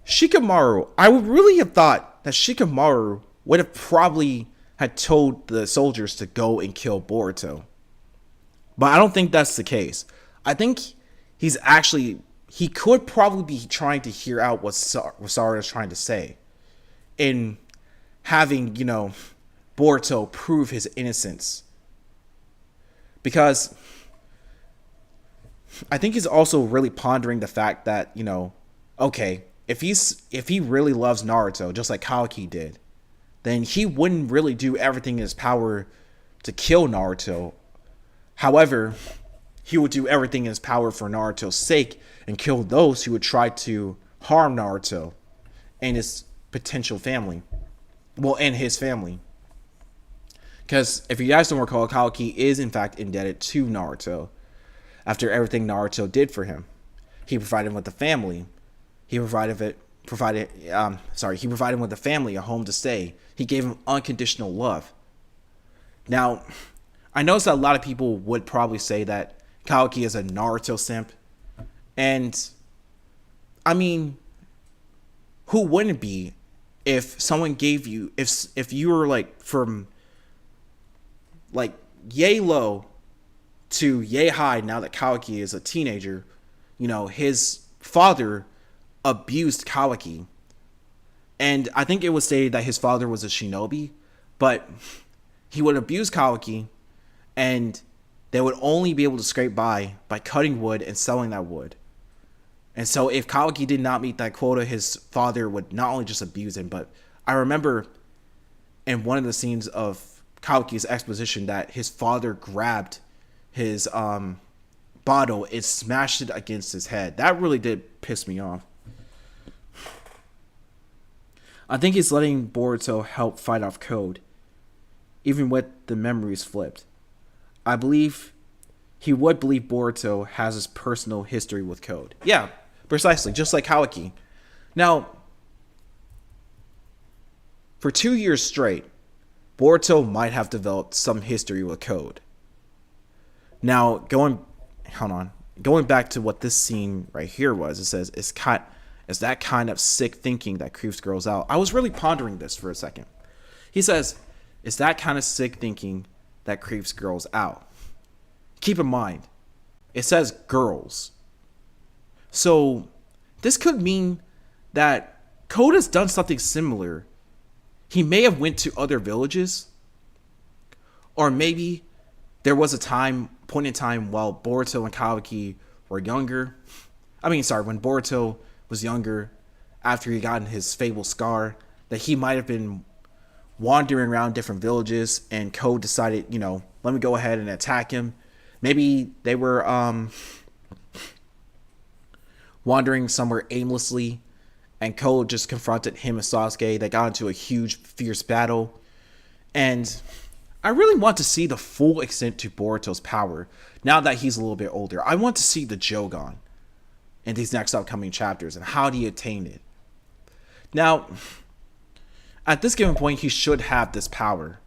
Shikamaru, I would really have thought that Shikamaru would have probably had told the soldiers to go and kill Boruto. But I don't think that's the case. I think he could probably be trying to hear out what Sarada is trying to say. In having, you know, Boruto prove his innocence. Because I think he's also really pondering the fact that, you know, okay, if he really loves Naruto, just like Kawaki did, then he wouldn't really do everything in his power to kill Naruto. However, he would do everything in his power for Naruto's sake and kill those who would try to harm Naruto and his potential family. Well, and his family. Because if you guys don't recall, Kawaki is in fact indebted to Naruto after everything Naruto did for him. He provided him with a family. He provided him with a family, a home to stay. He gave him unconditional love. Now, I noticed that a lot of people would probably say that Kawaki is a Naruto simp. And, I mean, who wouldn't be if someone gave you, if you were like from like yay low to yay high now that Kawaki is a teenager, you know, his father abused Kawaki. And I think it was stated that his father was a shinobi, but he would abuse Kawaki and they would only be able to scrape by cutting wood and selling that wood. And so if Kawaki did not meet that quota, his father would not only just abuse him, but I remember in one of the scenes of Kawaki's exposition that his father grabbed his bottle and smashed it against his head. That really did piss me off. I think he's letting Boruto help fight off Code, even with the memories flipped. I believe he would believe Boruto has his personal history with Code. Yeah, precisely, just like Kawaki. Now, for 2 years straight, Boruto might have developed some history with Code. Now, going back to what this scene right here was, it says, it's that kind of sick thinking that creeps girls out. I was really pondering this for a second. He says, it's that kind of sick thinking that creeps girls out. Keep in mind, it says girls. So, this could mean that Code has done something similar. He may have went to other villages Or maybe there was a point in time while Boruto and Kawaki were younger. When Boruto was younger, after he got his fabled scar, that he might have been wandering around different villages, and Code decided, let me go ahead and attack him. Maybe they were wandering somewhere aimlessly, and Code just confronted him and Sasuke. They got into a huge, fierce battle. And I really want to see the full extent to Boruto's power now that he's a little bit older. I want to see the Jogan in these next upcoming chapters and how he attained it. Now, at this given point, he should have this power.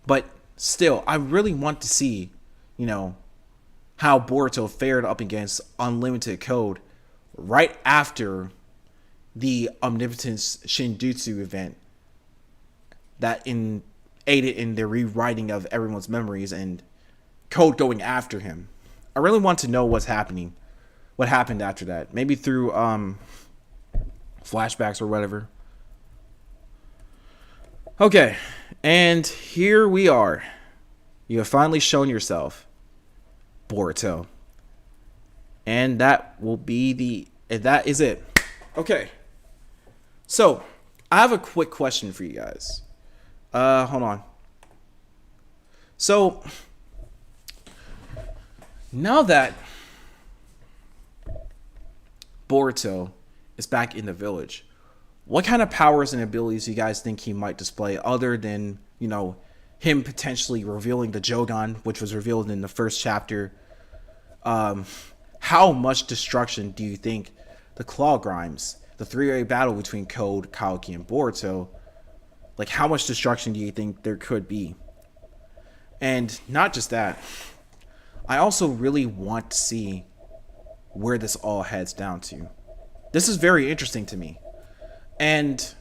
But still, I really want to see, how Boruto fared up against Unlimited Code right after the Omnipotence Shinjutsu event that aided in the rewriting of everyone's memories and Code going after him. I really want to know what happened after that. Maybe through flashbacks or whatever. Okay, and here we are. You have finally shown yourself, Boruto. And that is it. Okay. So, I have a quick question for you guys. Hold on. So, now that Boruto is back in the village, what kind of powers and abilities do you guys think he might display other than, him potentially revealing the Jogan, which was revealed in the first chapter? How much destruction do you think the Claw Grimes, the three-way battle between Code, Kawaki, and Boruto, how much destruction do you think there could be? And not just that, I also really want to see where this all heads down to. This is very interesting to me. And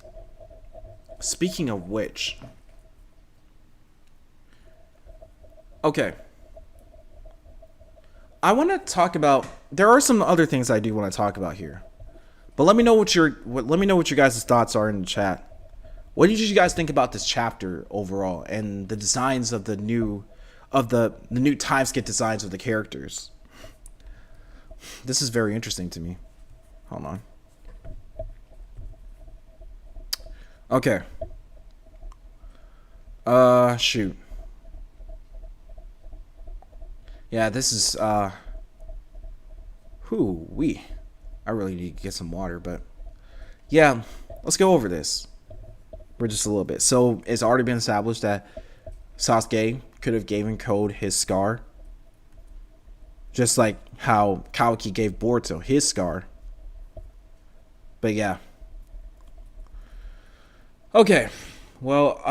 speaking of which, okay, I want to talk about. There are some other things I do want to talk about here, but let me know what your guys' thoughts are in the chat. What did you guys think about this chapter overall, and the designs of the new time skip designs of the characters? This is very interesting to me. Hold on. Okay. Shoot. Yeah, this is, I really need to get some water, but yeah, let's go over this for just a little bit. So, it's already been established that Sasuke could have given Code his scar, just like how Kawaki gave Boruto his scar. But yeah. Okay, well, it's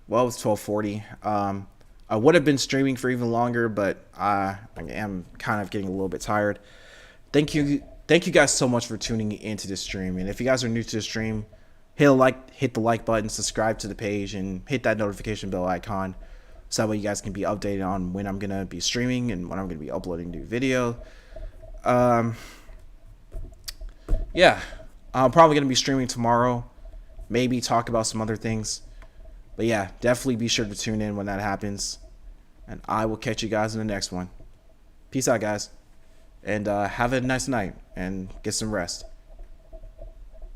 12:40. I would have been streaming for even longer, but I am kind of getting a little bit tired. Thank you guys so much for tuning into this stream. And if you guys are new to the stream, hit the like button, subscribe to the page, and hit that notification bell icon, so that way you guys can be updated on when I'm gonna be streaming and when I'm gonna be uploading new video. Yeah, I'm probably gonna be streaming tomorrow. Maybe talk about some other things. But yeah, definitely be sure to tune in when that happens. And I will catch you guys in the next one. Peace out, guys. And have a nice night and get some rest.